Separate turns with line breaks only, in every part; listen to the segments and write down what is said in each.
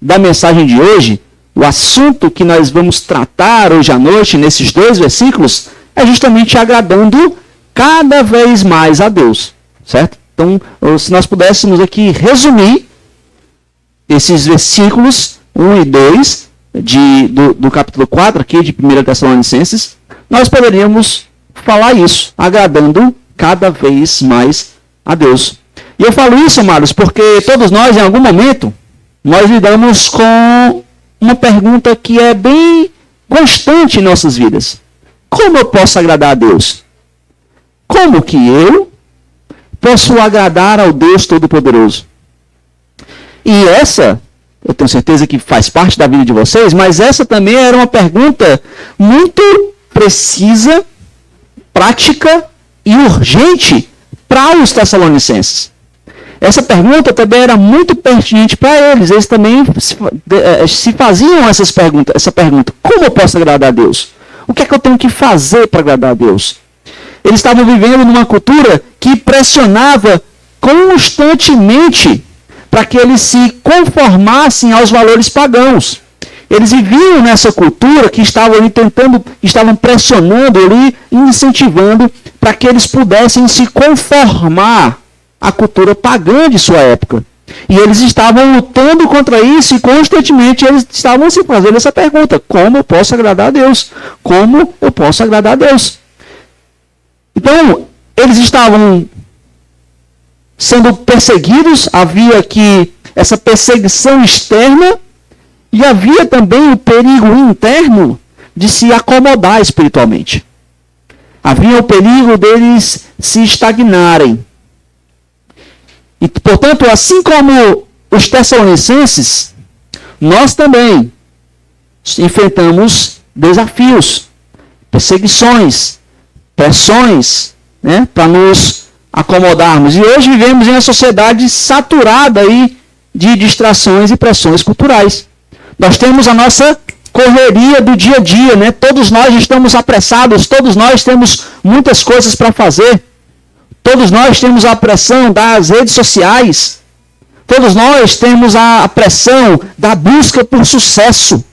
da mensagem de hoje, o assunto que nós vamos tratar hoje à noite, nesses 2 versículos, é justamente agradando cada vez mais a Deus, certo? Então, se nós pudéssemos aqui resumir esses versículos 1 e 2 do capítulo 4 aqui de 1 Tessalonicenses, nós poderíamos falar isso, agradando cada vez mais a Deus. E eu falo isso, amados, porque todos nós, em algum momento, nós lidamos com uma pergunta que é bem constante em nossas vidas. Como eu posso agradar a Deus? Como que eu posso agradar ao Deus Todo-Poderoso? E essa, eu tenho certeza que faz parte da vida de vocês, mas essa também era uma pergunta muito precisa, prática e urgente para os Tessalonicenses. Essa pergunta também era muito pertinente para eles. Eles também se faziam essa pergunta. Como eu posso agradar a Deus? O que é que eu tenho que fazer para agradar a Deus? Eles estavam vivendo numa cultura que pressionava constantemente para que eles se conformassem aos valores pagãos. Eles viviam nessa cultura que estavam pressionando ali, incentivando para que eles pudessem se conformar à cultura pagã de sua época. E eles estavam lutando contra isso e constantemente eles estavam se fazendo essa pergunta: como eu posso agradar a Deus? Como eu posso agradar a Deus? Então, eles estavam sendo perseguidos, havia aqui essa perseguição externa e havia também o perigo interno de se acomodar espiritualmente. Havia o perigo deles se estagnarem. E, portanto, assim como os Tessalonicenses, nós também enfrentamos desafios, perseguições, pressões, né, para nos acomodarmos. E hoje vivemos em uma sociedade saturada aí de distrações e pressões culturais. Nós temos a nossa correria do dia a dia, né? Todos nós estamos apressados, todos nós temos muitas coisas para fazer. Todos nós temos a pressão das redes sociais. Todos nós temos a pressão da busca por sucesso.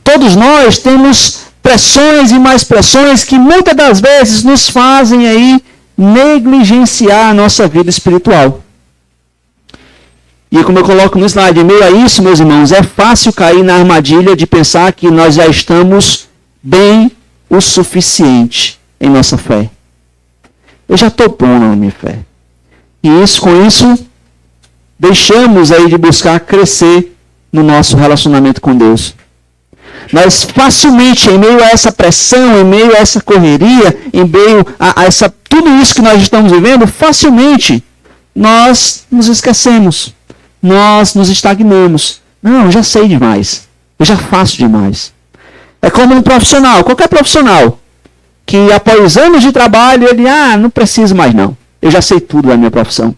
Todos nós temos pressões e mais pressões que muitas das vezes nos fazem aí negligenciar a nossa vida espiritual. E como eu coloco no slide, em meio a isso, meus irmãos, é fácil cair na armadilha de pensar que nós já estamos bem o suficiente em nossa fé. Eu já estou bom na minha fé. E com isso, deixamos aí de buscar crescer no nosso relacionamento com Deus. Nós facilmente, em meio a essa pressão, em meio a essa correria, em meio a tudo isso que nós estamos vivendo, facilmente nós nos esquecemos. Nós nos estagnamos. Não, eu já sei demais. Eu já faço demais. É como um profissional, qualquer profissional, que após anos de trabalho, ele, não preciso mais não. Eu já sei tudo da minha profissão.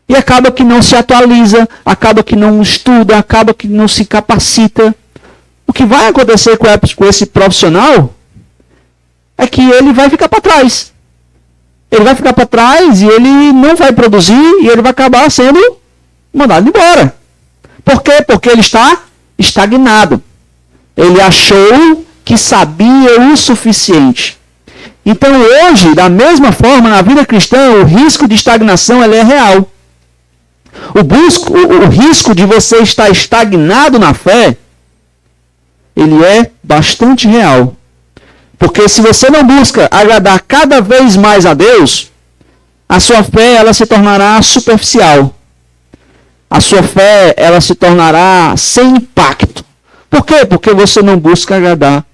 E acaba que não se atualiza, acaba que não estuda, acaba que não se capacita. O que vai acontecer com esse profissional é que ele vai ficar para trás. Ele vai ficar para trás e ele não vai produzir e ele vai acabar sendo mandado embora. Por quê? Porque ele está estagnado. Ele achou que sabia o suficiente. Então hoje, da mesma forma, na vida cristã, o risco de estagnação ele é real. O risco de você estar estagnado na fé, ele é bastante real. Porque se você não busca agradar cada vez mais a Deus, a sua fé ela se tornará superficial. A sua fé ela se tornará sem impacto. Por quê? Porque você não busca agradar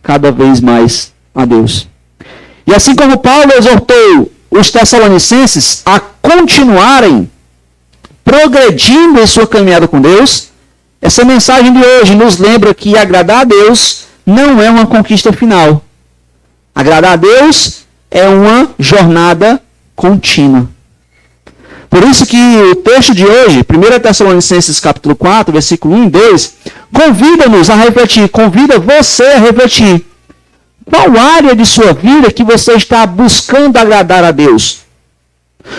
cada vez mais a Deus. E assim como Paulo exortou os Tessalonicenses a continuarem progredindo em sua caminhada com Deus, essa mensagem de hoje nos lembra que agradar a Deus não é uma conquista final. Agradar a Deus é uma jornada contínua. Por isso que o texto de hoje, 1 Tessalonicenses capítulo 4, versículo 1 e 2, convida-nos a refletir, convida você a refletir. Qual área de sua vida que você está buscando agradar a Deus?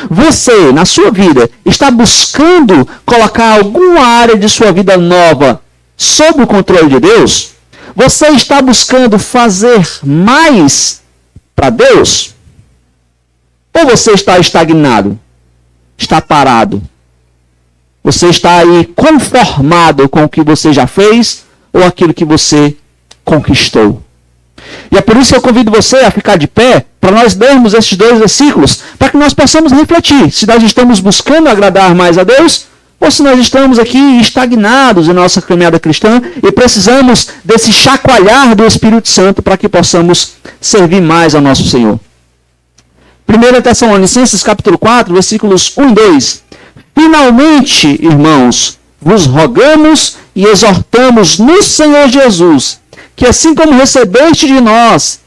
Você, na sua vida, está buscando colocar alguma área de sua vida nova sob o controle de Deus? Você está buscando fazer mais para Deus? Ou você está estagnado? Está parado? Você está aí conformado com o que você já fez ou aquilo que você conquistou? E é por isso que eu convido você a ficar de pé para nós lermos esses 2 versículos, para que nós possamos refletir se nós estamos buscando agradar mais a Deus ou se nós estamos aqui estagnados em nossa caminhada cristã e precisamos desse chacoalhar do Espírito Santo para que possamos servir mais ao nosso Senhor. 1 Tessalonicenses capítulo 4, versículos 1 e 2. Finalmente, irmãos, vos rogamos e exortamos no Senhor Jesus, que assim como recebeste de nós,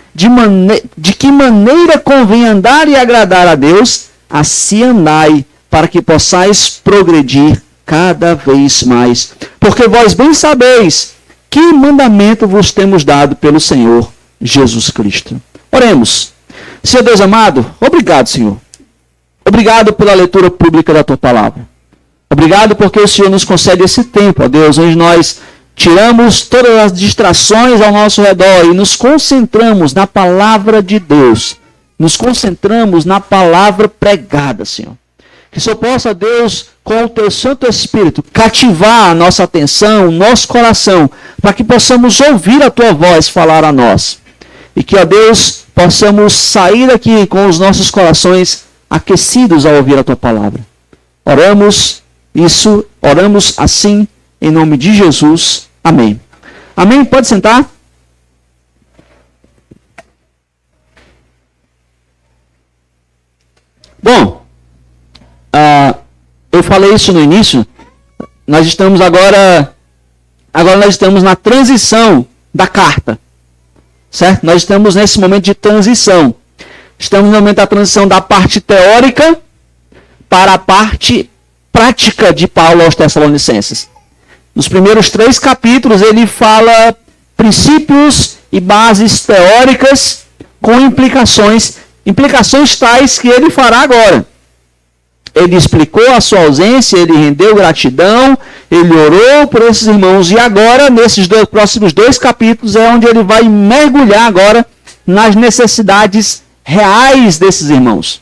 de que maneira convém andar e agradar a Deus, assim andai, para que possais progredir cada vez mais. Porque vós bem sabeis que mandamento vos temos dado pelo Senhor Jesus Cristo. Oremos. Senhor Deus amado, obrigado, Senhor. Obrigado pela leitura pública da Tua Palavra. Obrigado porque o Senhor nos concede esse tempo, ó Deus, onde nós tiramos todas as distrações ao nosso redor e nos concentramos na Palavra de Deus. Nos concentramos na Palavra pregada, Senhor. Que o Senhor possa, Deus, com o Teu Santo Espírito, cativar a nossa atenção, o nosso coração, para que possamos ouvir a Tua voz falar a nós. E que, ó Deus, possamos sair daqui com os nossos corações aquecidos ao ouvir a Tua Palavra. Oramos assim, em nome de Jesus. Amém. Amém? Pode sentar. Bom, eu falei isso no início. Nós estamos agora nós estamos na transição da carta. Certo? Nós estamos nesse momento de transição. Estamos no momento da transição da parte teórica para a parte prática de Paulo aos Tessalonicenses. Nos primeiros 3 capítulos ele fala princípios e bases teóricas com implicações tais que ele fará agora. Ele explicou a sua ausência, ele rendeu gratidão, ele orou por esses irmãos e agora, nesses próximos 2 capítulos, é onde ele vai mergulhar agora nas necessidades reais desses irmãos.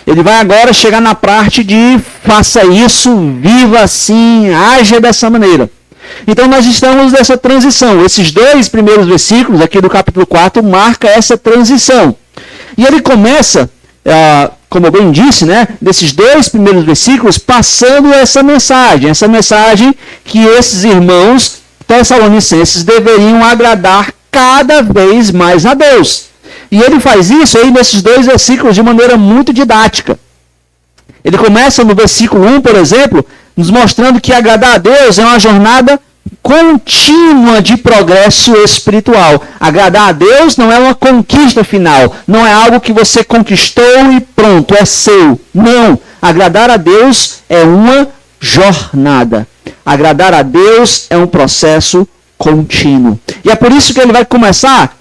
Ele vai agora chegar na parte de faça isso, viva assim, haja dessa maneira. Então nós estamos nessa transição. Esses 2 primeiros versículos aqui do capítulo 4 marca essa transição. E ele começa, como eu bem disse, nesses 2 primeiros versículos, passando essa mensagem que esses irmãos tessalonicenses deveriam agradar cada vez mais a Deus. E ele faz isso aí nesses 2 versículos de maneira muito didática. Ele começa no versículo 1, por exemplo, nos mostrando que agradar a Deus é uma jornada contínua de progresso espiritual. Agradar a Deus não é uma conquista final, não é algo que você conquistou e pronto, é seu. Não, agradar a Deus é uma jornada. Agradar a Deus é um processo contínuo. E é por isso que ele vai começar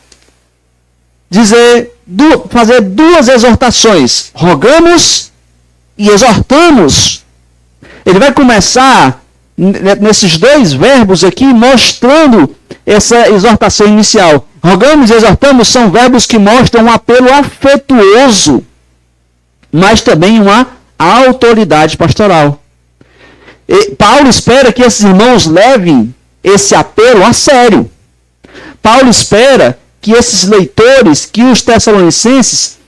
fazer 2 exortações. Rogamos e exortamos. Ele vai começar nesses 2 verbos aqui, mostrando essa exortação inicial. Rogamos e exortamos são verbos que mostram um apelo afetuoso, mas também uma autoridade pastoral. E Paulo espera que esses irmãos levem esse apelo a sério. Paulo espera que esses leitores, que os tessalonicenses,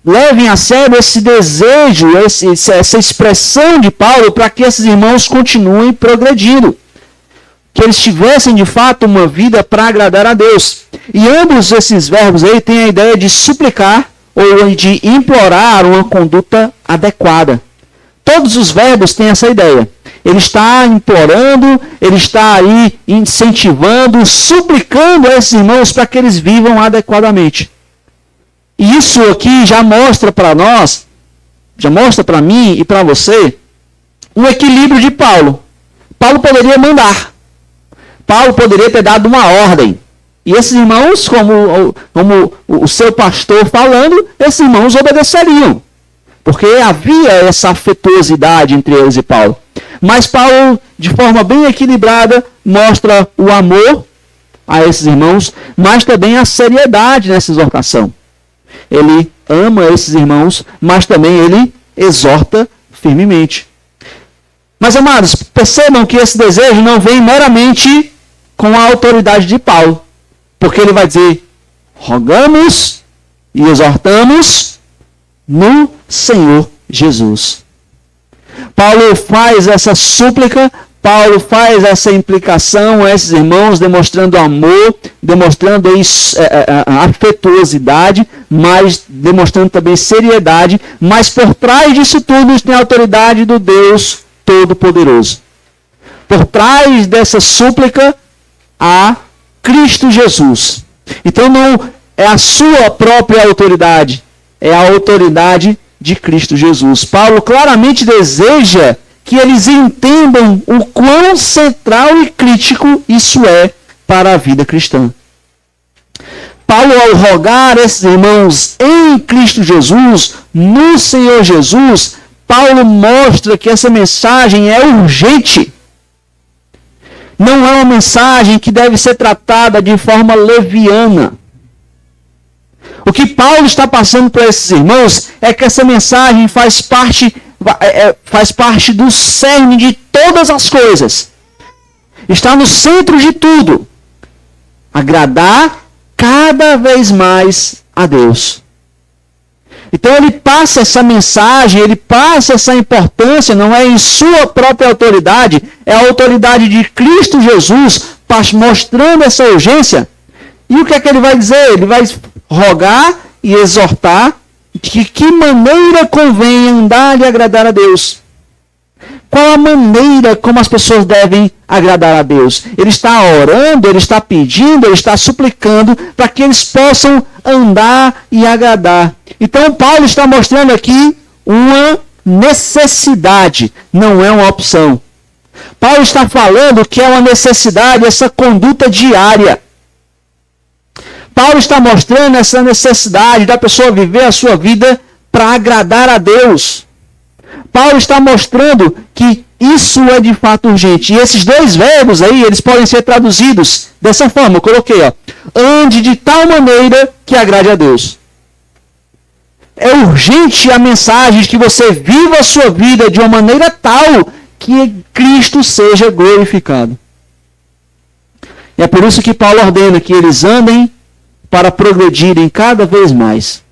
levem a sério esse desejo, essa expressão de Paulo para que esses irmãos continuem progredindo. Que eles tivessem de fato uma vida para agradar a Deus. E ambos esses verbos aí têm a ideia de suplicar ou de implorar uma conduta adequada. Todos os verbos têm essa ideia. Ele está implorando, ele está aí incentivando, suplicando a esses irmãos para que eles vivam adequadamente. E isso aqui já mostra para nós, já mostra para mim e para você, um equilíbrio de Paulo. Paulo poderia mandar. Paulo poderia ter dado uma ordem. E esses irmãos, como o seu pastor falando, esses irmãos obedeceriam. porque havia essa afetuosidade entre eles e Paulo. Mas Paulo, de forma bem equilibrada, mostra o amor a esses irmãos, mas também a seriedade nessa exortação. Ele ama esses irmãos, mas também ele exorta firmemente. Mas, amados, percebam que esse desejo não vem meramente com a autoridade de Paulo, porque ele vai dizer, rogamos e exortamos no Senhor Jesus. Paulo faz essa súplica, Paulo faz essa implicação a esses irmãos, demonstrando amor, demonstrando afetuosidade, mas demonstrando também seriedade, mas por trás disso tudo tem a autoridade do Deus Todo-Poderoso. Por trás dessa súplica há Cristo Jesus. Então não é a sua própria autoridade, é a autoridade de Cristo Jesus. Paulo claramente deseja que eles entendam o quão central e crítico isso é para a vida cristã. Paulo, ao rogar esses irmãos em Cristo Jesus, no Senhor Jesus, Paulo mostra que essa mensagem é urgente. Não é uma mensagem que deve ser tratada de forma leviana. O que Paulo está passando para esses irmãos é que essa mensagem faz parte do cerne de todas as coisas. Está no centro de tudo. Agradar cada vez mais a Deus. Então ele passa essa mensagem, ele passa essa importância, não é em sua própria autoridade, é a autoridade de Cristo Jesus, mostrando essa urgência. E o que é que ele vai dizer? Ele vai rogar e exortar de que maneira convém andar e agradar a Deus. Qual a maneira como as pessoas devem agradar a Deus? Ele está orando, ele está pedindo, ele está suplicando para que eles possam andar e agradar. Então Paulo está mostrando aqui uma necessidade, não é uma opção. Paulo está falando que é uma necessidade, essa conduta diária. Paulo está mostrando essa necessidade da pessoa viver a sua vida para agradar a Deus. Paulo está mostrando que isso é de fato urgente. E esses dois verbos aí, eles podem ser traduzidos dessa forma. Eu coloquei, ande de tal maneira que agrade a Deus. É urgente a mensagem de que você viva a sua vida de uma maneira tal que Cristo seja glorificado. E é por isso que Paulo ordena que eles andem para progredirem cada vez mais.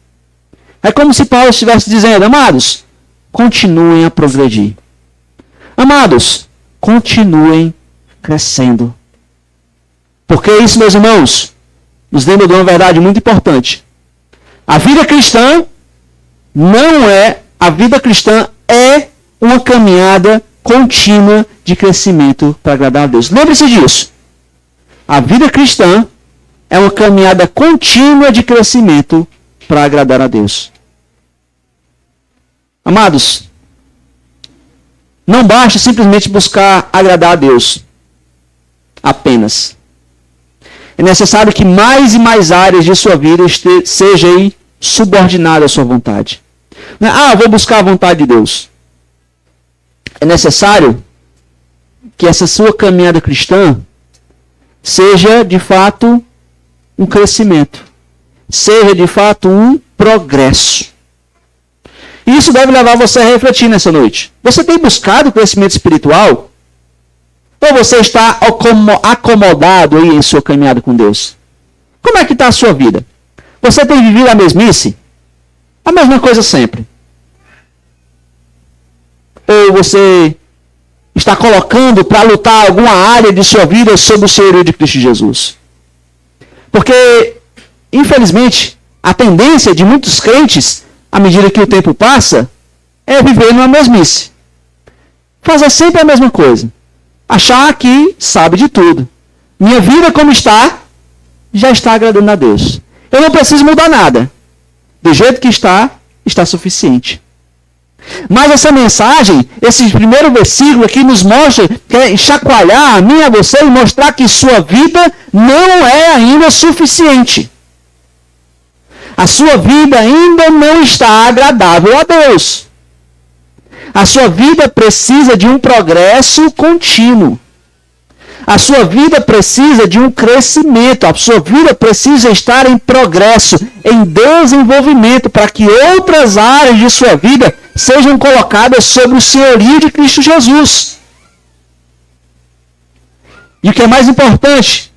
É como se Paulo estivesse dizendo, amados, continuem a progredir. Amados, continuem crescendo. Porque isso, meus irmãos, nos lembra de uma verdade muito importante. A vida cristã é uma caminhada contínua de crescimento para agradar a Deus. Lembre-se disso. A vida cristã é uma caminhada contínua de crescimento para agradar a Deus. Amados, não basta simplesmente buscar agradar a Deus apenas. É necessário que mais e mais áreas de sua vida sejam subordinadas à sua vontade. Eu vou buscar a vontade de Deus. É necessário que essa sua caminhada cristã seja de fato um crescimento, seja de fato um progresso. Isso deve levar você a refletir nessa noite. Você tem buscado crescimento espiritual? Ou você está acomodado aí em sua caminhada com Deus? Como é que está a sua vida? Você tem vivido a mesmice? A mesma coisa sempre? Ou você está colocando para lutar alguma área de sua vida sob o senhorio de Cristo Jesus? Porque, infelizmente, a tendência de muitos crentes, à medida que o tempo passa, é viver numa mesmice. Fazer sempre a mesma coisa. Achar que sabe de tudo. Minha vida como está, já está agradando a Deus. Eu não preciso mudar nada. Do jeito que está suficiente. Mas essa mensagem, esse primeiro versículo aqui nos mostra, quer chacoalhar a mim e a você e mostrar que sua vida não é ainda suficiente. A sua vida ainda não está agradável a Deus. A sua vida precisa de um progresso contínuo. A sua vida precisa de um crescimento. A sua vida precisa estar em progresso, em desenvolvimento, para que outras áreas de sua vida sejam colocadas sob o senhorio de Cristo Jesus. E o que é mais importante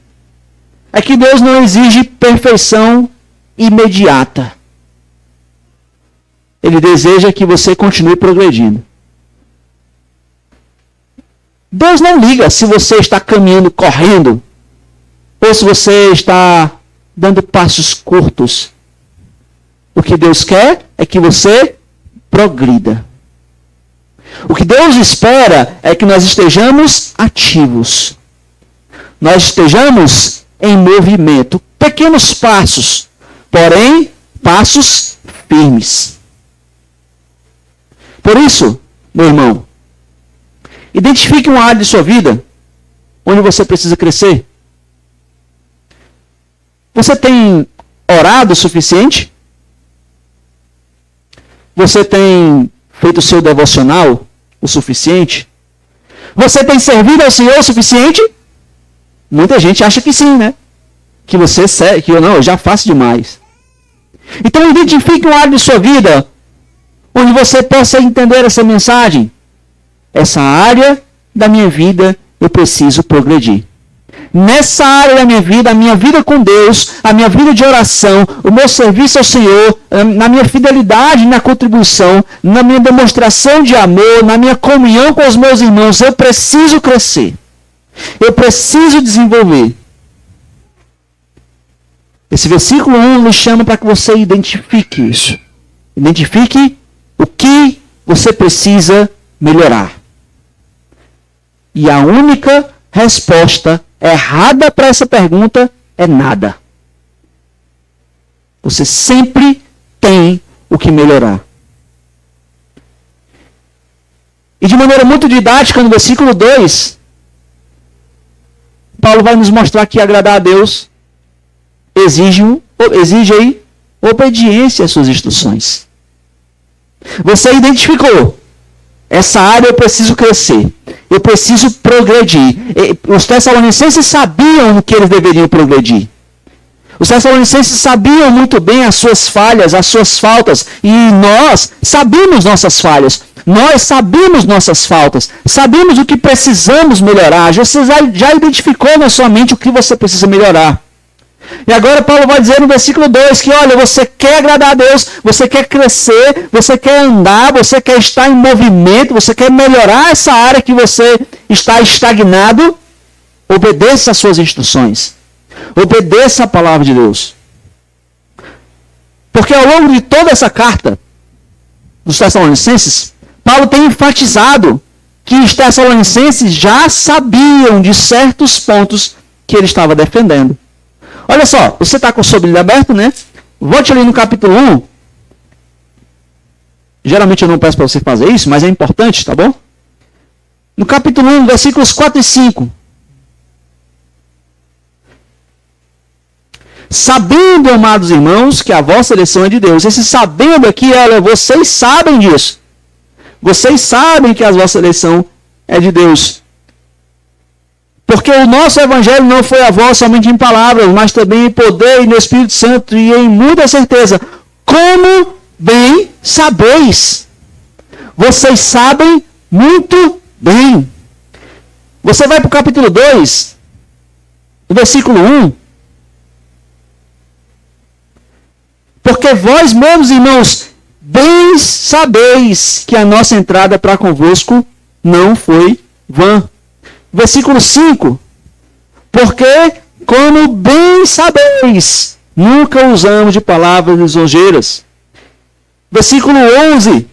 é que Deus não exige perfeição imediata. Ele deseja que você continue progredindo. Deus não liga se você está caminhando, correndo, ou se você está dando passos curtos. O que Deus quer é que você progrida. O que Deus espera é que nós estejamos ativos. Nós estejamos em movimento. Pequenos passos, porém, passos firmes. Por isso, meu irmão, identifique uma área de sua vida onde você precisa crescer. Você tem orado o suficiente? Você tem feito o seu devocional o suficiente? Você tem servido ao Senhor o suficiente? Muita gente acha que sim, né? Que você que eu já faço demais. Então identifique uma área de sua vida onde você possa entender essa mensagem. Essa área da minha vida eu preciso progredir. Nessa área da minha vida, a minha vida com Deus, a minha vida de oração, o meu serviço ao Senhor, na minha fidelidade na contribuição, na minha demonstração de amor, na minha comunhão com os meus irmãos, eu preciso crescer. Eu preciso desenvolver. Esse versículo 1 nos chama para que você identifique isso. Identifique o que você precisa melhorar. E a única resposta errada para essa pergunta é nada. Você sempre tem o que melhorar. E de maneira muito didática, no versículo 2, Paulo vai nos mostrar que agradar a Deus exige aí obediência às suas instruções. Você identificou. Essa área eu preciso crescer. Eu preciso progredir. Os Tessalonicenses sabiam o que eles deveriam progredir. Os Tessalonicenses sabiam muito bem as suas falhas, as suas faltas. E nós sabemos nossas falhas. Nós sabemos nossas faltas. Sabemos o que precisamos melhorar. Você já identificou na sua mente o que você precisa melhorar. E agora Paulo vai dizer no versículo 2 que, olha, você quer agradar a Deus, você quer crescer, você quer andar, você quer estar em movimento, você quer melhorar essa área que você está estagnado, obedeça às suas instruções. Obedeça a palavra de Deus. Porque ao longo de toda essa carta dos Tessalonicenses, Paulo tem enfatizado que os Tessalonicenses já sabiam de certos pontos que ele estava defendendo. Olha só, você está com a sua Bíblia aberta, né? Volte ali no capítulo 1. Geralmente eu não peço para você fazer isso, mas é importante, tá bom? No capítulo 1, versículos 4 e 5. Sabendo, amados irmãos, que a vossa eleição é de Deus. Esse sabendo aqui, olha, vocês sabem disso. Vocês sabem que a vossa eleição é de Deus. Porque o nosso evangelho não foi a voz somente em palavras, mas também em poder e no Espírito Santo e em muita certeza. Como bem sabeis. Vocês sabem muito bem. Você vai para o capítulo 2, versículo 1. Porque vós, meus irmãos, bem sabeis que a nossa entrada para convosco não foi vã. Versículo 5. Porque, como bem sabeis, nunca usamos de palavras lisonjeiras. Versículo 11.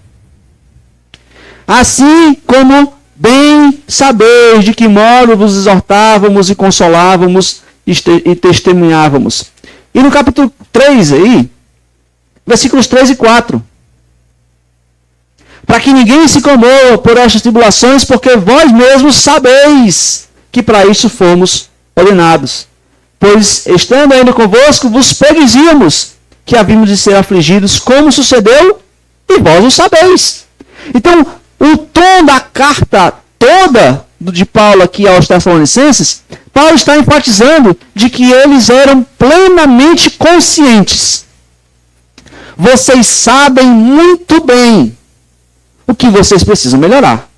Assim como bem sabeis de que modo vos exortávamos e consolávamos e testemunhávamos. E no capítulo 3 aí, versículos 3 e 4. Para que ninguém se comova por estas tribulações, porque vós mesmos sabeis que para isso fomos ordenados. Pois, estando ainda convosco, vos predizíamos que havíamos de ser afligidos, como sucedeu, e vós o sabeis. Então, o tom da carta toda de Paulo aqui aos Tessalonicenses, Paulo está enfatizando de que eles eram plenamente conscientes. Vocês sabem muito bem o que vocês precisam melhorar.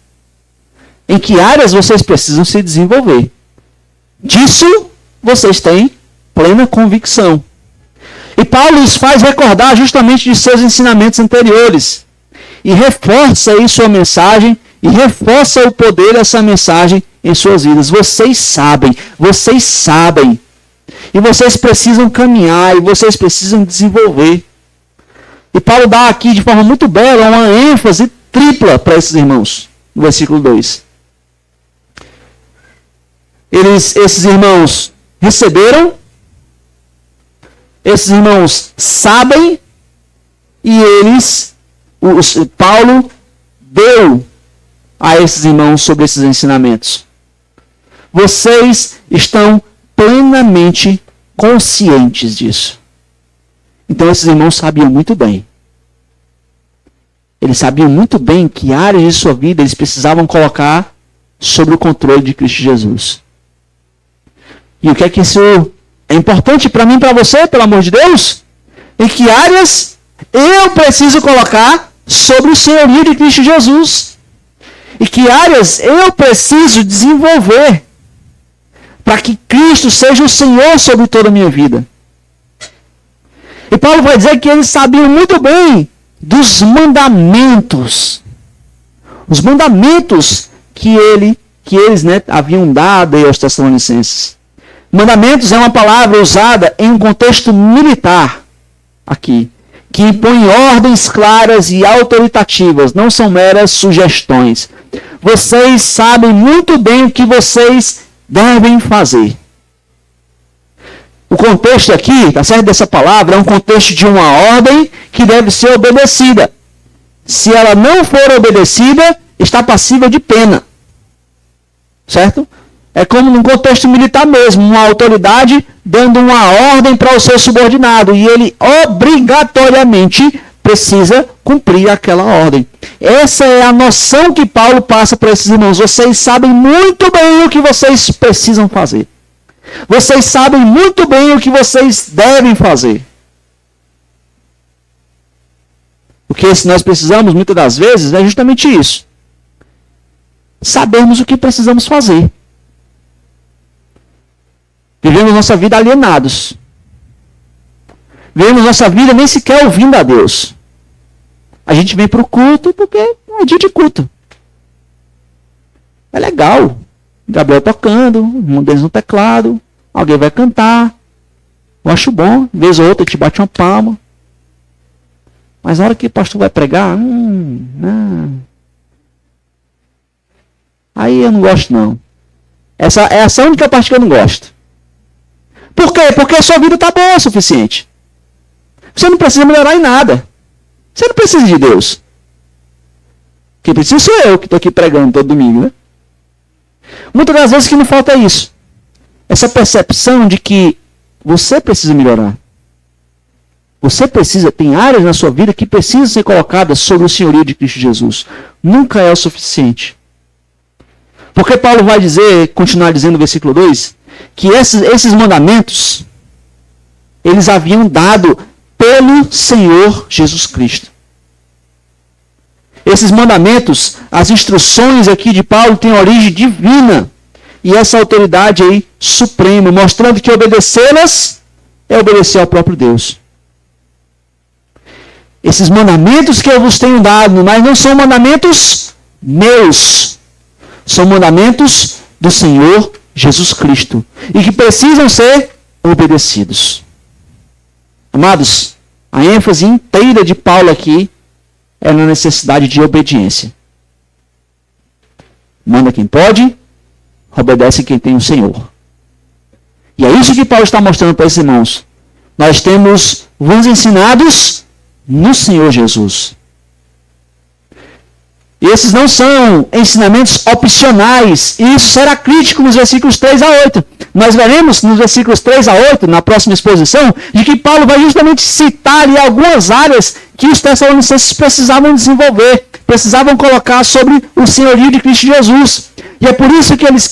Em que áreas vocês precisam se desenvolver. Disso vocês têm plena convicção. E Paulo os faz recordar justamente de seus ensinamentos anteriores. E reforça aí sua mensagem, e reforça o poder dessa mensagem em suas vidas. Vocês sabem. E vocês precisam caminhar, e vocês precisam desenvolver. E Paulo dá aqui de forma muito bela uma ênfase tripla para esses irmãos, no versículo 2. Esses irmãos receberam, esses irmãos sabem, e Paulo deu a esses irmãos sobre esses ensinamentos. Vocês estão plenamente conscientes disso. Então esses irmãos sabiam muito bem. Eles sabiam muito bem que áreas de sua vida eles precisavam colocar sob o controle de Cristo Jesus. E o que é que isso é importante para mim e para você, pelo amor de Deus? Em que áreas eu preciso colocar sobre o senhorio de Cristo Jesus? E que áreas eu preciso desenvolver para que Cristo seja o Senhor sobre toda a minha vida? E Paulo vai dizer que eles sabiam muito bem dos mandamentos. Os mandamentos que eles haviam dado aos Tessalonicenses. Mandamentos é uma palavra usada em um contexto militar aqui, que impõe ordens claras e autoritativas, não são meras sugestões. Vocês sabem muito bem o que vocês devem fazer. O contexto aqui, tá certo, dessa palavra, é um contexto de uma ordem que deve ser obedecida. Se ela não for obedecida, está passível de pena. Certo? É como num contexto militar mesmo, uma autoridade dando uma ordem para o seu subordinado, e ele obrigatoriamente precisa cumprir aquela ordem. Essa é a noção que Paulo passa para esses irmãos. Vocês sabem muito bem o que vocês precisam fazer. Vocês sabem muito bem o que vocês devem fazer. O que nós precisamos, muitas das vezes, é justamente isso. Sabermos o que precisamos fazer. Vivemos nossa vida alienados. Vivemos nossa vida nem sequer ouvindo a Deus. A gente vem para o culto porque é dia de culto. É legal. Gabriel tocando, um deles no teclado, alguém vai cantar. Eu acho bom, vez ou outra a gente bate uma palma. Mas na hora que o pastor vai pregar, aí eu não gosto não. Essa é a única parte que eu não gosto. Por quê? Porque a sua vida está boa o suficiente. Você não precisa melhorar em nada. Você não precisa de Deus. Quem precisa sou eu que estou aqui pregando todo domingo, né? Muitas das vezes que não falta é isso. Essa percepção de que você precisa melhorar. Você precisa, tem áreas na sua vida que precisam ser colocadas sob o senhorio de Cristo Jesus. Nunca é o suficiente. Porque Paulo vai continuar dizendo no versículo 2, que esses mandamentos, eles haviam dado pelo Senhor Jesus Cristo. Esses mandamentos, as instruções aqui de Paulo têm origem divina. E essa autoridade aí suprema, mostrando que obedecê-las é obedecer ao próprio Deus. Esses mandamentos que eu vos tenho dado, mas não são mandamentos meus. São mandamentos do Senhor Jesus Cristo. E que precisam ser obedecidos. Amados, a ênfase inteira de Paulo aqui é na necessidade de obediência. Manda quem pode, obedece quem tem o Senhor. E é isso que Paulo está mostrando para esses irmãos. Nós temos os ensinados no Senhor Jesus. Esses não são ensinamentos opcionais. E isso será crítico nos versículos 3 a 8. Nós veremos nos versículos 3 a 8, na próxima exposição, de que Paulo vai justamente citar ali algumas áreas que os tessalonicenses precisavam desenvolver, precisavam colocar sobre o senhorio de Cristo Jesus. E é por isso que eles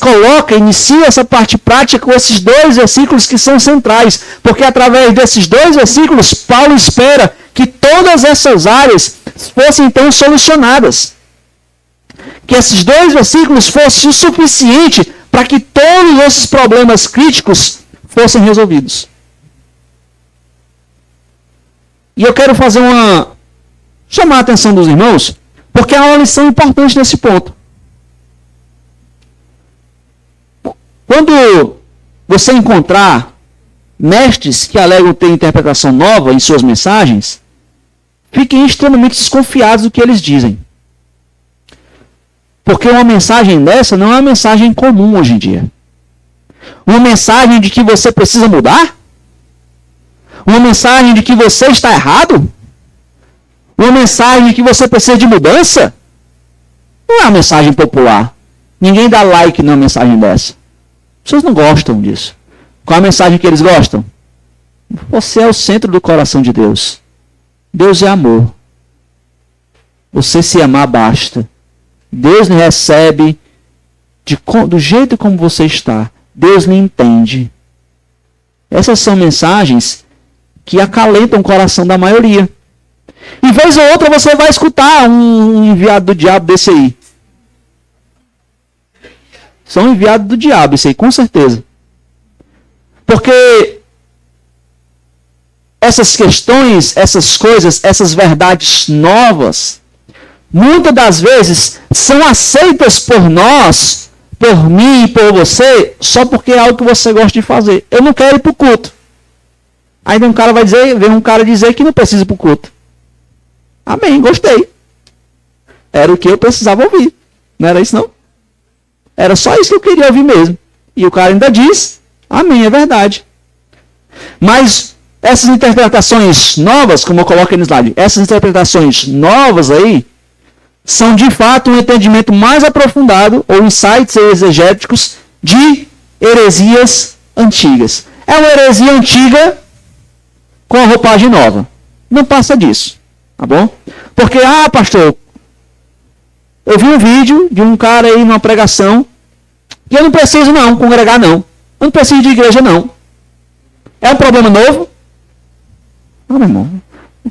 iniciam essa parte prática com esses 2 versículos que são centrais. Porque através desses 2 versículos, Paulo espera que todas essas áreas fossem então solucionadas. Que esses 2 versículos fossem o suficiente para que todos esses problemas críticos fossem resolvidos. E eu quero chamar a atenção dos irmãos, porque há uma lição importante nesse ponto. Quando você encontrar mestres que alegam ter interpretação nova em suas mensagens, fiquem extremamente desconfiados do que eles dizem. Porque uma mensagem dessa não é uma mensagem comum hoje em dia. Uma mensagem de que você precisa mudar? Uma mensagem de que você está errado? Uma mensagem de que você precisa de mudança? Não é uma mensagem popular. Ninguém dá like numa mensagem dessa. As pessoas não gostam disso. Qual a mensagem que eles gostam? Você é o centro do coração de Deus. Deus é amor. Você se amar basta. Deus lhe recebe do jeito como você está. Deus lhe entende. Essas são mensagens que acalentam o coração da maioria. E vez ou outra você vai escutar um enviado do diabo desse aí. São enviados do diabo, isso aí, com certeza. Porque essas questões, essas coisas, essas verdades novas, muitas das vezes são aceitas por nós, por mim e por você, só porque é algo que você gosta de fazer. Eu não quero ir para o culto. Aí vem um cara dizer que não precisa ir para o culto. Amém, gostei. Era o que eu precisava ouvir. Não era isso não? Era só isso que eu queria ouvir mesmo. E o cara ainda diz, amém, é verdade. Mas essas interpretações novas, como eu coloquei no slide, essas interpretações novas aí, são de fato um entendimento mais aprofundado, ou insights exegéticos, de heresias antigas. É uma heresia antiga com a roupagem nova. Não passa disso, tá bom? Porque, pastor, eu vi um vídeo de um cara aí numa pregação e eu não preciso não congregar não. Eu não preciso de igreja não. É um problema novo? Não, meu irmão.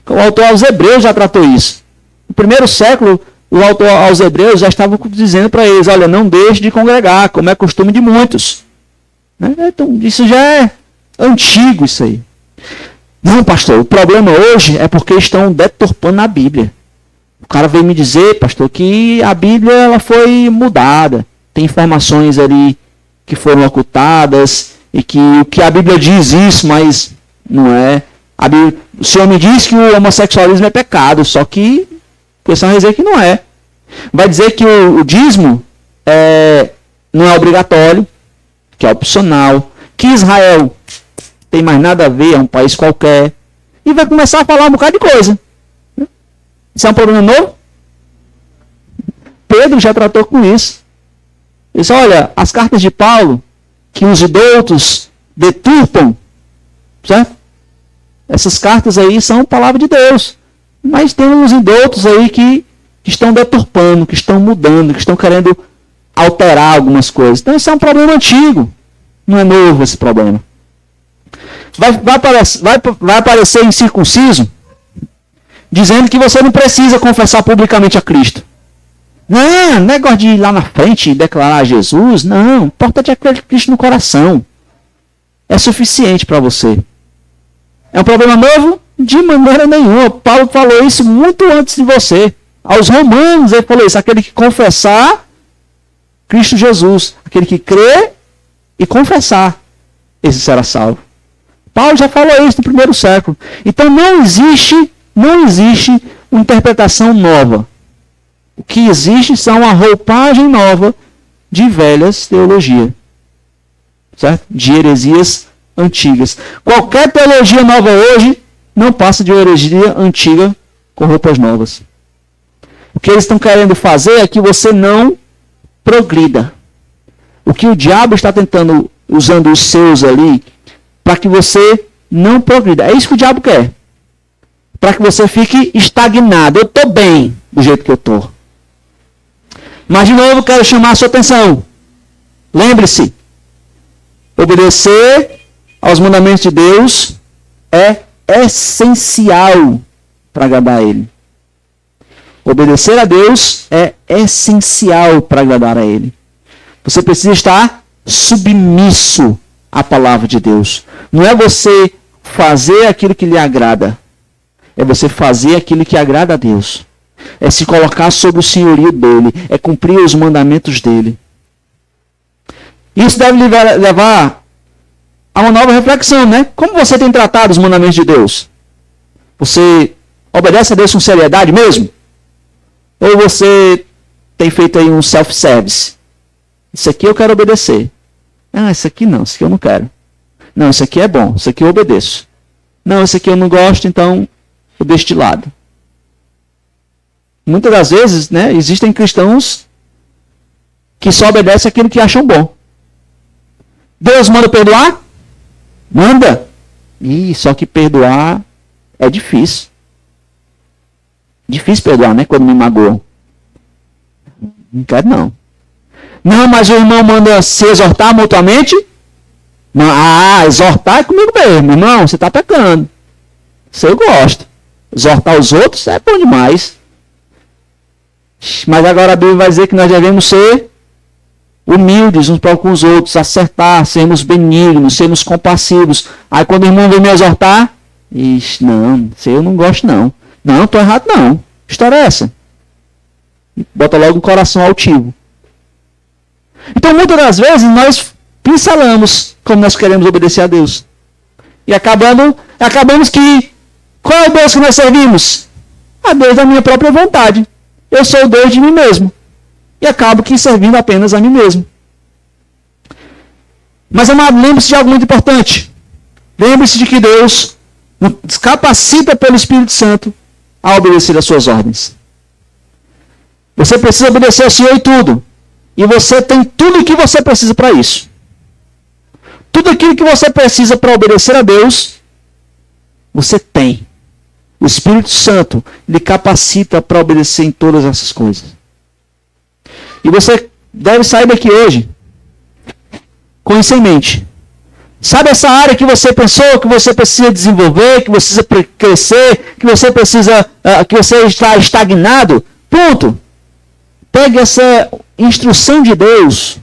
O autor aos Hebreus já tratou isso. No primeiro século, o autor aos Hebreus já estava dizendo para eles, olha, não deixe de congregar, como é costume de muitos. Então, isso já é antigo, isso aí. Não, pastor, o problema hoje é porque estão deturpando a Bíblia. O cara veio me dizer, pastor, que a Bíblia ela foi mudada. Tem informações ali que foram ocultadas e que o que a Bíblia diz isso, mas não é. O Senhor me diz que o homossexualismo é pecado, só que a questão vai dizer que não é. Vai dizer que o dízimo não é obrigatório, que é opcional, que Israel tem mais nada a ver, é um país qualquer, e vai começar a falar um bocado de coisa. Isso é um problema novo? Pedro já tratou com isso. Ele disse, olha, as cartas de Paulo, que os idólatras deturpam, certo? Essas cartas aí são palavra de Deus. Mas tem uns idólatras aí que estão deturpando, que estão mudando, que estão querendo alterar algumas coisas. Então isso é um problema antigo. Não é novo esse problema. Vai aparecer em circunciso, dizendo que você não precisa confessar publicamente a Cristo. Não, negócio de ir lá na frente e declarar a Jesus. Não, o importante é ter Cristo no coração. É suficiente para você. É um problema novo? De maneira nenhuma. Paulo falou isso muito antes de você. Aos romanos ele falou isso. Aquele que confessar Cristo Jesus. Aquele que crê e confessar, esse será salvo. Paulo já falou isso no primeiro século. Então não existe uma interpretação nova. O que existe são uma roupagem nova de velhas teologias. Certo? De heresias antigas. Qualquer teologia nova hoje não passa de uma heresia antiga com roupas novas. O que eles estão querendo fazer é que você não progrida. O que o diabo está tentando, usando os seus ali, para que você não progrida. É isso que o diabo quer. Para que você fique estagnado. Eu estou bem do jeito que eu estou. Mas, de novo, quero chamar a sua atenção. Lembre-se, obedecer aos mandamentos de Deus é essencial para agradar a Ele. Obedecer a Deus é essencial para agradar a Ele. Você precisa estar submisso à palavra de Deus. Não é você fazer aquilo que lhe agrada. É você fazer aquilo que agrada a Deus. É se colocar sob o senhorio dele. É cumprir os mandamentos dele. Isso deve levar a uma nova reflexão, né? Como você tem tratado os mandamentos de Deus? Você obedece a Deus com seriedade mesmo? Ou você tem feito aí um self-service? Isso aqui eu quero obedecer. Ah, isso aqui não, isso aqui eu não quero. Não, isso aqui é bom, isso aqui eu obedeço. Não, isso aqui eu não gosto, então eu deixo de lado. Muitas das vezes, né, existem cristãos que só obedecem aquilo que acham bom. Deus manda perdoar? Manda. Só que perdoar é difícil. Difícil perdoar, né? Quando me magoam. Não quero, não. Não, mas o irmão manda se exortar mutuamente? Não, exortar é comigo mesmo. Irmão, você está pecando. Isso eu gosto. Exortar os outros é bom demais. Mas agora a Bíblia vai dizer que nós devemos ser humildes uns para com os outros, acertar, sermos benignos, sermos compassivos. Aí quando o irmão vem me exortar, não, isso eu não gosto não. Não, estou errado não. Que história é essa? Bota logo um coração altivo. Então muitas das vezes nós pincelamos como nós queremos obedecer a Deus. E acabamos que, qual é o Deus que nós servimos? A Deus da minha própria vontade. Eu sou o Deus de mim mesmo. E acabo que servindo apenas a mim mesmo. Mas, amado, lembre-se de algo muito importante. Lembre-se de que Deus nos capacita pelo Espírito Santo a obedecer às suas ordens. Você precisa obedecer ao Senhor em tudo. E você tem tudo o que você precisa para isso. Tudo aquilo que você precisa para obedecer a Deus, você tem. O Espírito Santo lhe capacita para obedecer em todas essas coisas. E você deve sair daqui hoje com isso em mente. Sabe essa área que você pensou que você precisa desenvolver, que você precisa crescer, que você está estagnado? Ponto. Pegue essa instrução de Deus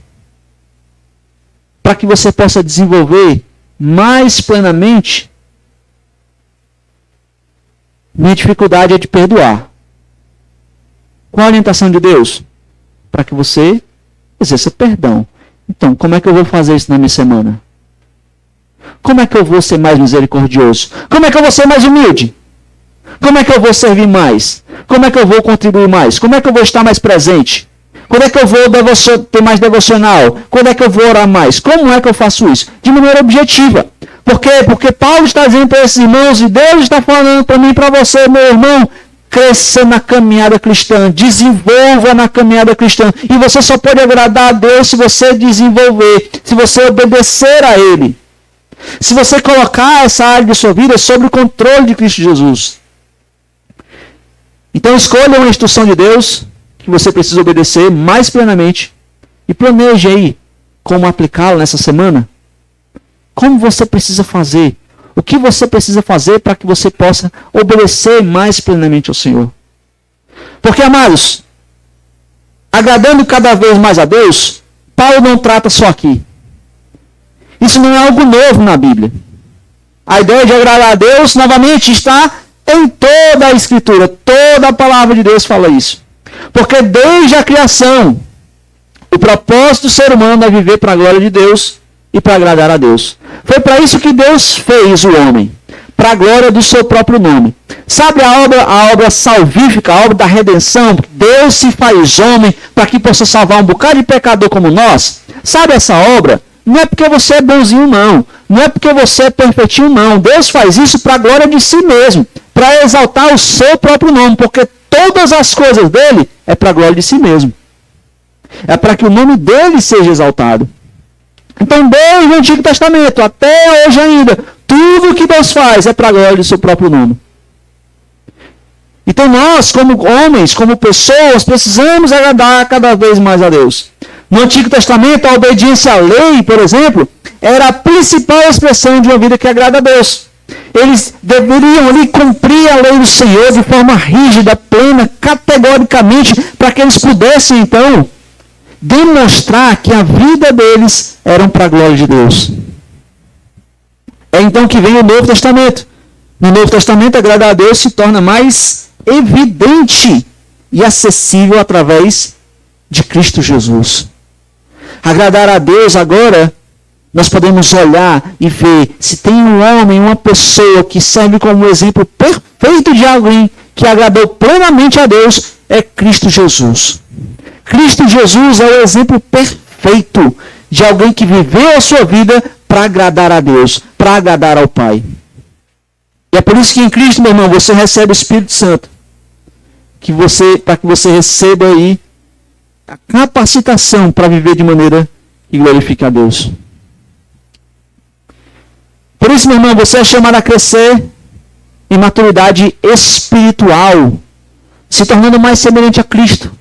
para que você possa desenvolver mais plenamente. Minha dificuldade é de perdoar. Qual a orientação de Deus? Para que você exerça perdão. Então, como é que eu vou fazer isso na minha semana? Como é que eu vou ser mais misericordioso? Como é que eu vou ser mais humilde? Como é que eu vou servir mais? Como é que eu vou contribuir mais? Como é que eu vou estar mais presente? Quando é que eu vou ter mais devocional? Quando é que eu vou orar mais? Como é que eu faço isso? De maneira objetiva. Por quê? Porque Paulo está dizendo para esses irmãos, e Deus está falando para mim e para você, meu irmão, cresça na caminhada cristã, desenvolva na caminhada cristã. E você só pode agradar a Deus se você desenvolver, se você obedecer a Ele. Se você colocar essa área de sua vida sob o controle de Cristo Jesus. Então escolha uma instrução de Deus que você precisa obedecer mais plenamente e planeje aí como aplicá-la nessa semana. Como você precisa fazer? O que você precisa fazer para que você possa obedecer mais plenamente ao Senhor? Porque, amados, agradando cada vez mais a Deus, Paulo não trata só aqui. Isso não é algo novo na Bíblia. A ideia de agradar a Deus, novamente, está em toda a Escritura. Toda a palavra de Deus fala isso. Porque desde a criação, o propósito do ser humano é viver para a glória de Deus e para agradar a Deus. Foi para isso que Deus fez o homem, para a glória do seu próprio nome. Sabe a obra salvífica, a obra da redenção? Deus se faz homem para que possa salvar um bocado de pecador como nós. Sabe essa obra? Não é porque você é bonzinho, não. Não é porque você é perfeitinho, não. Deus faz isso para a glória de si mesmo, para exaltar o seu próprio nome, porque todas as coisas dele é para a glória de si mesmo. É para que o nome dele seja exaltado. Então, desde o Antigo Testamento até hoje ainda, tudo que Deus faz é para a glória do seu próprio nome. Então nós, como homens, como pessoas, precisamos agradar cada vez mais a Deus. No Antigo Testamento, a obediência à lei, por exemplo, era a principal expressão de uma vida que agrada a Deus. Eles deveriam ali cumprir a lei do Senhor de forma rígida, plena, categoricamente, para que eles pudessem, então, demonstrar que a vida deles era para a glória de Deus. É então que vem o Novo Testamento. No Novo Testamento, agradar a Deus se torna mais evidente e acessível através de Cristo Jesus. Agradar a Deus agora, nós podemos olhar e ver se tem um homem, uma pessoa que serve como exemplo perfeito de alguém que agradou plenamente a Deus, é Cristo Jesus. Cristo Jesus é o exemplo perfeito de alguém que viveu a sua vida para agradar a Deus, para agradar ao Pai. E é por isso que em Cristo, meu irmão, você recebe o Espírito Santo. Para que você receba aí a capacitação para viver de maneira que glorifique a Deus. Por isso, meu irmão, você é chamado a crescer em maturidade espiritual, se tornando mais semelhante a Cristo.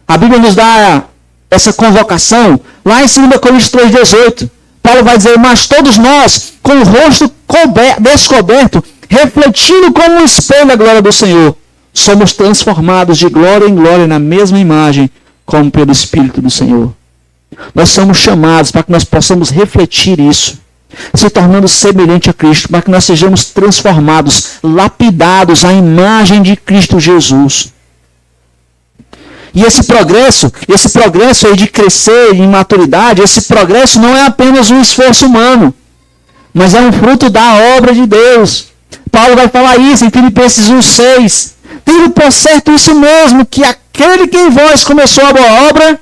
A Bíblia nos dá essa convocação lá em 2 Coríntios 3,18. Paulo vai dizer, mas todos nós, com o rosto descoberto, refletindo como um espelho a glória do Senhor, somos transformados de glória em glória na mesma imagem, como pelo Espírito do Senhor. Nós somos chamados para que nós possamos refletir isso, se tornando semelhante a Cristo, para que nós sejamos transformados, lapidados à imagem de Cristo Jesus. E esse progresso aí de crescer em maturidade, esse progresso não é apenas um esforço humano, mas é um fruto da obra de Deus. Paulo vai falar isso em Filipenses 1,6. Tendo por certo isso mesmo, que aquele que em vós começou a boa obra,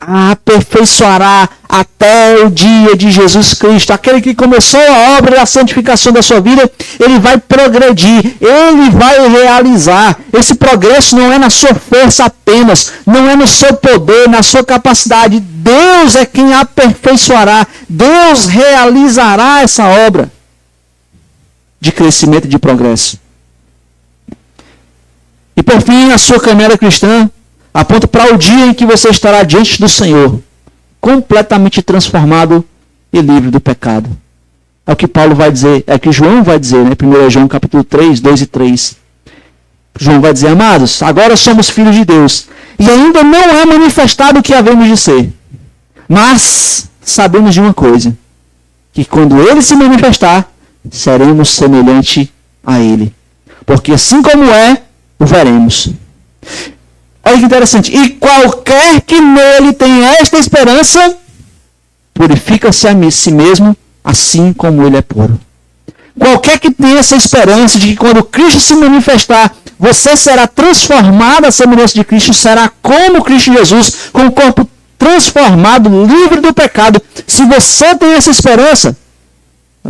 a aperfeiçoará até o dia de Jesus Cristo. Aquele que começou a obra da santificação da sua vida, ele vai progredir, ele vai realizar. Esse progresso não é na sua força apenas, não é no seu poder, na sua capacidade. Deus é quem aperfeiçoará, Deus realizará essa obra de crescimento e de progresso. E por fim, a sua caminhada cristã aponta para o dia em que você estará diante do Senhor, completamente transformado e livre do pecado. É o que Paulo vai dizer, é o que João vai dizer, né? 1 João capítulo 3, 2 e 3. João vai dizer, amados, agora somos filhos de Deus, e ainda não é manifestado o que havemos de ser. Mas sabemos de uma coisa, que quando ele se manifestar, seremos semelhante a ele. Porque assim como é, o veremos. Olha que interessante. E qualquer que nele tenha esta esperança, purifica-se a si mesmo, assim como ele é puro. Qualquer que tenha essa esperança de que quando Cristo se manifestar, você será transformado à semelhança de Cristo, será como Cristo Jesus, com o corpo transformado, livre do pecado. Se você tem essa esperança,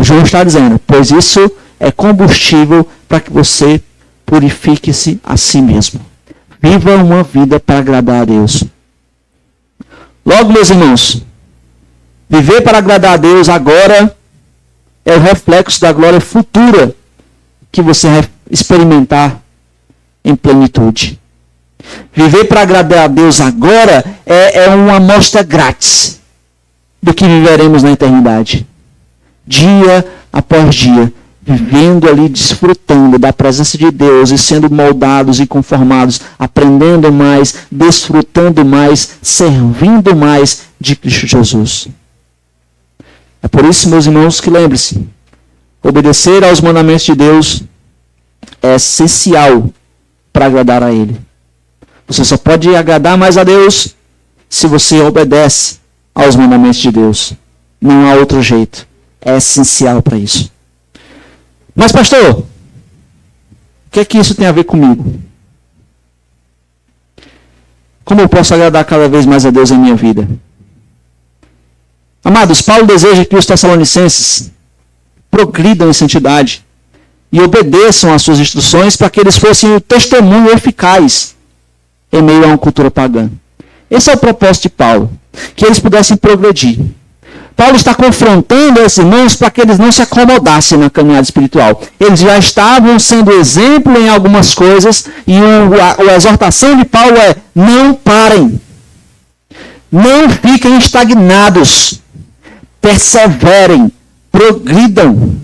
João está dizendo, pois isso é combustível para que você purifique-se a si mesmo. Viva uma vida para agradar a Deus. Logo, meus irmãos, viver para agradar a Deus agora é o reflexo da glória futura que você vai experimentar em plenitude. Viver para agradar a Deus agora é uma amostra grátis do que viveremos na eternidade. Dia após dia, vivendo ali, desfrutando da presença de Deus e sendo moldados e conformados, aprendendo mais, desfrutando mais, servindo mais de Cristo Jesus. É por isso, meus irmãos, que lembre-se, obedecer aos mandamentos de Deus é essencial para agradar a Ele. Você só pode agradar mais a Deus se você obedece aos mandamentos de Deus. Não há outro jeito. É essencial para isso. Mas, pastor, o que é que isso tem a ver comigo? Como eu posso agradar cada vez mais a Deus em minha vida? Amados, Paulo deseja que os tessalonicenses progridam em santidade. e obedeçam às suas instruções para que eles fossem o testemunho eficaz em meio a uma cultura pagã. Esse é o propósito de Paulo, que eles pudessem progredir. Paulo está confrontando esses irmãos para que eles não se acomodassem na caminhada espiritual. Eles já estavam sendo exemplo em algumas coisas e a exortação de Paulo é: não parem. Não fiquem estagnados. Perseverem. Progridam.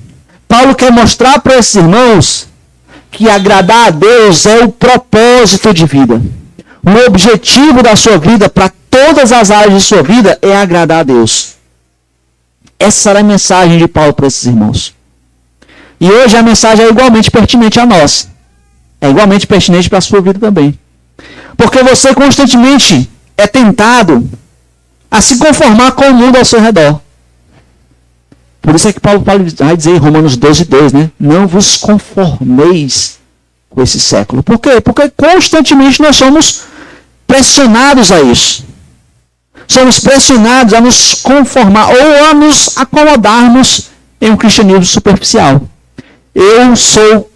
Paulo quer mostrar para esses irmãos que agradar a Deus é o propósito de vida. O objetivo da sua vida, para todas as áreas de sua vida, é agradar a Deus. Essa era a mensagem de Paulo para esses irmãos. E hoje a mensagem é igualmente pertinente a nós. É igualmente pertinente para a sua vida também. Porque você constantemente é tentado a se conformar com o mundo ao seu redor. Por isso é que Paulo vai dizer em Romanos 12:2, né? Não vos conformeis com esse século. Por quê? Porque constantemente nós somos pressionados a isso. Somos pressionados a nos conformar ou a nos acomodarmos em um cristianismo superficial. Eu sou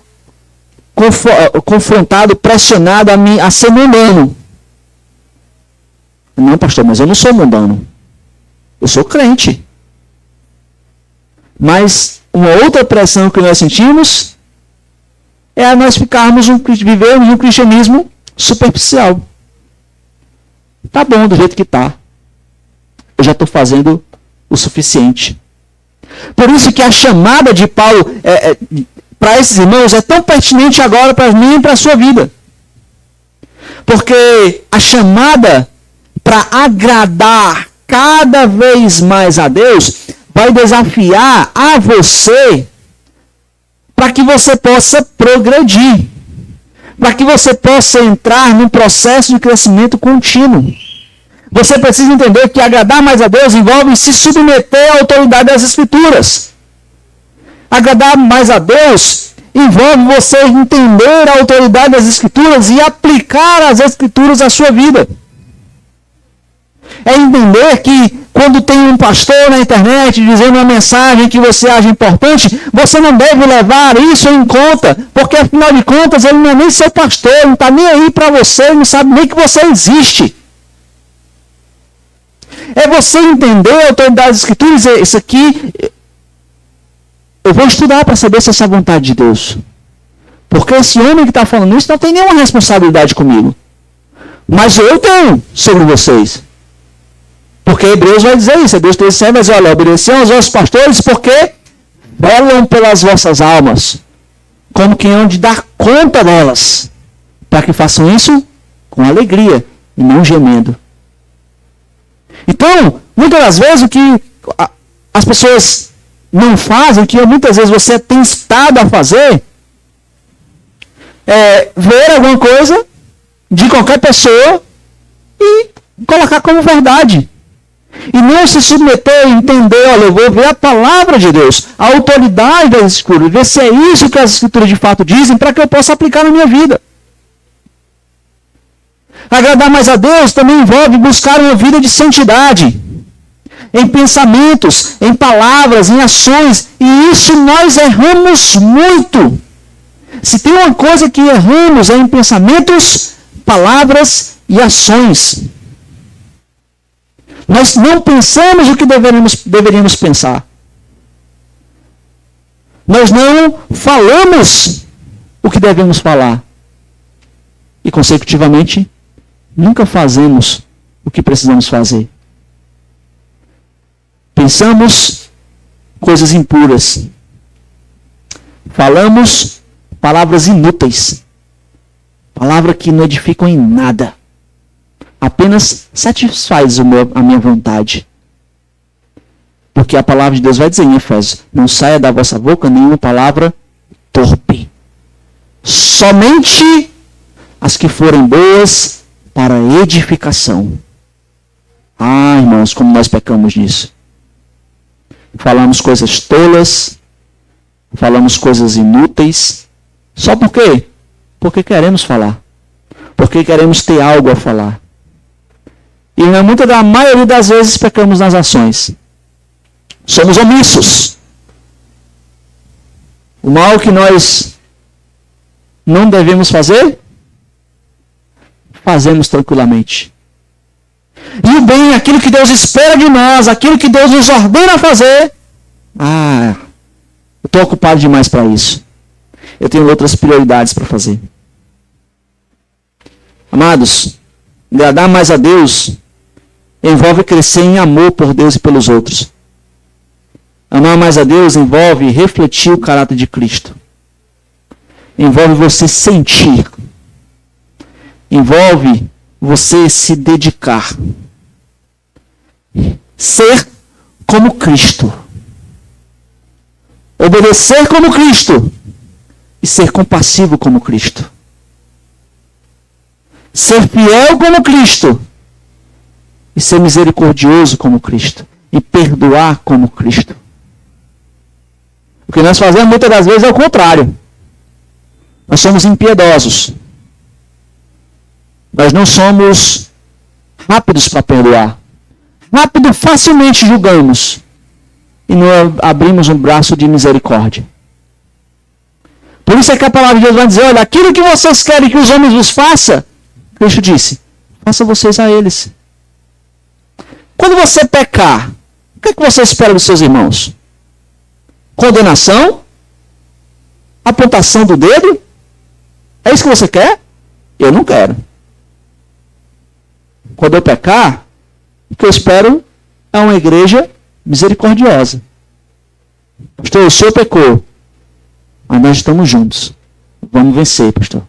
confrontado, pressionado a ser mundano. Não, pastor, mas eu não sou mundano. Eu sou crente. Mas uma outra pressão que nós sentimos é nós vivermos um cristianismo superficial. Tá bom do jeito que tá. Eu já estou fazendo o suficiente. Por isso que a chamada de Paulo para esses irmãos é tão pertinente agora para mim e para a sua vida. Porque a chamada para agradar cada vez mais a Deus vai desafiar a você para que você possa progredir. Para que você possa entrar num processo de crescimento contínuo. Você precisa entender que agradar mais a Deus envolve se submeter à autoridade das Escrituras. Agradar mais a Deus envolve você entender a autoridade das Escrituras e aplicar as Escrituras à sua vida. É entender que quando tem um pastor na internet dizendo uma mensagem que você acha importante, você não deve levar isso em conta, porque afinal de contas ele não é nem seu pastor, ele não está nem aí para você, ele não sabe nem que você existe. É você entender a autoridade das Escrituras e dizer, isso aqui eu vou estudar para saber se essa é a vontade de Deus. Porque esse homem que está falando isso não tem nenhuma responsabilidade comigo. Mas eu tenho sobre vocês. Porque Hebreus vai dizer isso. Hebreus 13 vai dizer, olha, obedeçam aos vossos pastores porque velam pelas vossas almas. Como quem hão de dar conta delas. Para que façam isso com alegria e não gemendo. Então, muitas das vezes o que as pessoas não fazem, o que muitas vezes você tem estado a fazer, é ver alguma coisa de qualquer pessoa e colocar como verdade. E não se submeter a entender, olha, eu vou ver a palavra de Deus, a autoridade das Escrituras, ver se é isso que as Escrituras de fato dizem, para que eu possa aplicar na minha vida. Agradar mais a Deus também envolve buscar uma vida de santidade. Em pensamentos, em palavras, em ações. E isso nós erramos muito. Se tem uma coisa que erramos é em pensamentos, palavras e ações. Nós não pensamos o que deveríamos pensar. Nós não falamos o que devemos falar. E, consecutivamente, nunca fazemos o que precisamos fazer. Pensamos coisas impuras. Falamos palavras inúteis. Palavras que não edificam em nada. Apenas satisfaz a minha vontade. Porque a palavra de Deus vai dizer em Efésios, não saia da vossa boca nenhuma palavra torpe. Somente as que forem boas para edificação. Ah, irmãos, como nós pecamos nisso. Falamos coisas tolas, falamos coisas inúteis. Só por quê? Porque queremos falar. Porque queremos ter algo a falar. E na maioria das vezes pecamos nas ações. Somos omissos. O mal que nós não devemos fazer, fazemos tranquilamente. E o bem, aquilo que Deus espera de nós, aquilo que Deus nos ordena a fazer, eu estou ocupado demais para isso. Eu tenho outras prioridades para fazer. Amados, agradar mais a Deus envolve crescer em amor por Deus e pelos outros. Amar mais a Deus envolve refletir o caráter de Cristo. Envolve você sentir. Envolve você se dedicar. Ser como Cristo. Obedecer como Cristo. E ser compassivo como Cristo. Ser fiel como Cristo. E ser misericordioso como Cristo. E perdoar como Cristo. O que nós fazemos muitas das vezes é o contrário. Nós somos impiedosos. Nós não somos rápidos para perdoar. Rápido, facilmente julgamos. E não abrimos um braço de misericórdia. Por isso é que a palavra de Deus vai dizer, olha, aquilo que vocês querem que os homens vos façam, Cristo disse, faça vocês a eles. Quando você pecar, o que é que você espera dos seus irmãos? Condenação? Apontação do dedo? É isso que você quer? Eu não quero. Quando eu pecar, o que eu espero é uma igreja misericordiosa. Pastor, o senhor pecou, mas nós estamos juntos. Vamos vencer, pastor.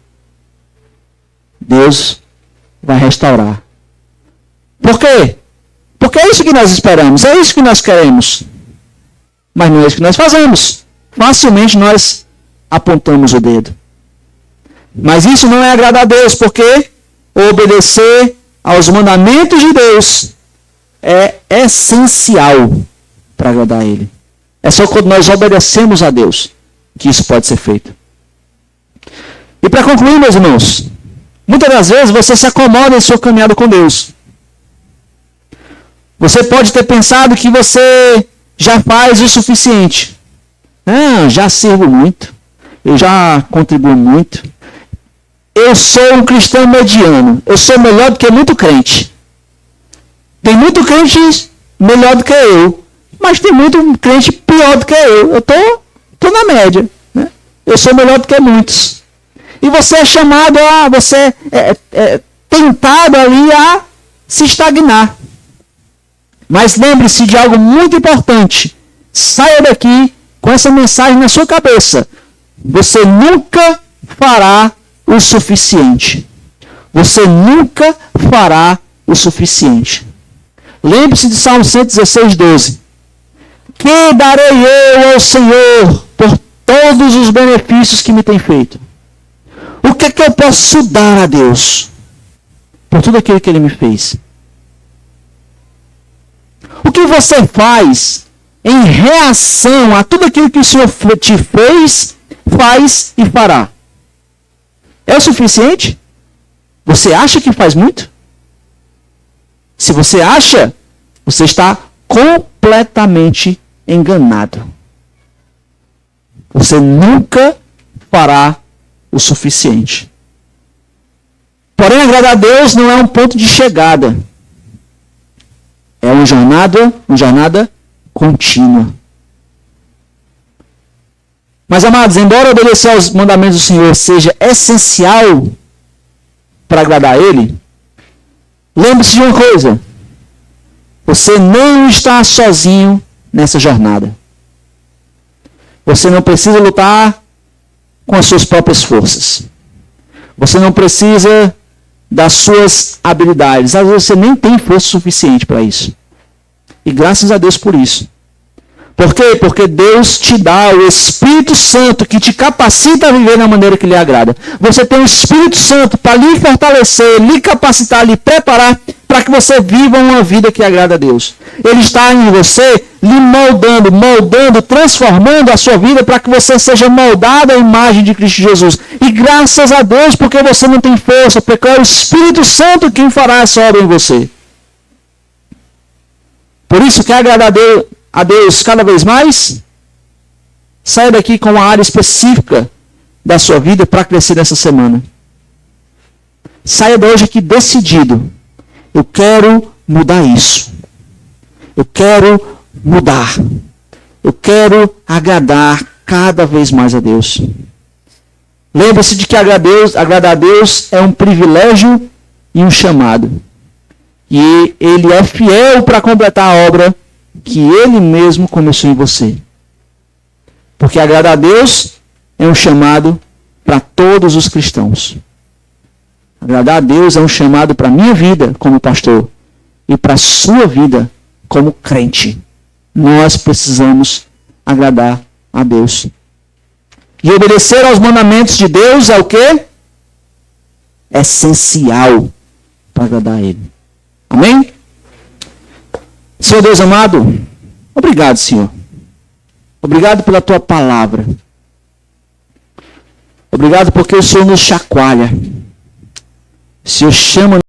Deus vai restaurar. Por quê? Porque é isso que nós esperamos, é isso que nós queremos. Mas não é isso que nós fazemos. Facilmente nós apontamos o dedo. Mas isso não é agradar a Deus, porque obedecer aos mandamentos de Deus é essencial para agradar a Ele. É só quando nós obedecemos a Deus que isso pode ser feito. E para concluir, meus irmãos, muitas das vezes você se acomoda em sua caminhada com Deus. Você pode ter pensado que você já faz o suficiente. Já sirvo muito. Eu já contribuo muito. Eu sou um cristão mediano. Eu sou melhor do que muito crente. Tem muito crente melhor do que eu. Mas tem muito crente pior do que eu. Eu tô na média. Né? Eu sou melhor do que muitos. E você é chamado a... Você é tentado ali a se estagnar. Mas lembre-se de algo muito importante. Saia daqui com essa mensagem na sua cabeça. Você nunca fará o suficiente. Você nunca fará o suficiente. Lembre-se de Salmo 116, 12. Que darei eu ao Senhor por todos os benefícios que me tem feito? O que é que eu posso dar a Deus por tudo aquilo que Ele me fez? O que você faz em reação a tudo aquilo que o Senhor te fez, faz e fará? É o suficiente? Você acha que faz muito? Se você acha, você está completamente enganado. Você nunca fará o suficiente. Porém, agradar a Deus não é um ponto de chegada. É uma jornada contínua. Mas, amados, embora obedecer aos mandamentos do Senhor seja essencial para agradar a Ele, lembre-se de uma coisa. Você não está sozinho nessa jornada. Você não precisa lutar com as suas próprias forças. Você não precisa das suas habilidades. Às vezes você nem tem força suficiente para isso. E graças a Deus por isso. Por quê? Porque Deus te dá o Espírito Santo que te capacita a viver da maneira que lhe agrada. Você tem o Espírito Santo para lhe fortalecer, lhe capacitar, lhe preparar para que você viva uma vida que agrada a Deus. Ele está em você, lhe moldando, transformando a sua vida para que você seja moldado à imagem de Cristo Jesus. E graças a Deus, porque você não tem força, porque é o Espírito Santo quem fará essa obra em você. Por isso, quer agradar a Deus cada vez mais? Saia daqui com uma área específica da sua vida para crescer nessa semana. Saia de hoje aqui decidido. Eu quero mudar isso. Eu quero mudar. Eu quero agradar cada vez mais a Deus. Lembre-se de que agradar a Deus é um privilégio e um chamado. E Ele é fiel para completar a obra que Ele mesmo começou em você. Porque agradar a Deus é um chamado para todos os cristãos. Agradar a Deus é um chamado para a minha vida como pastor e para a sua vida como crente. Nós precisamos agradar a Deus. E obedecer aos mandamentos de Deus é o quê? Essencial para agradar a Ele. Amém? Senhor Deus amado, obrigado, Senhor. Obrigado pela Tua palavra. Obrigado porque o Senhor nos chacoalha. O Senhor chama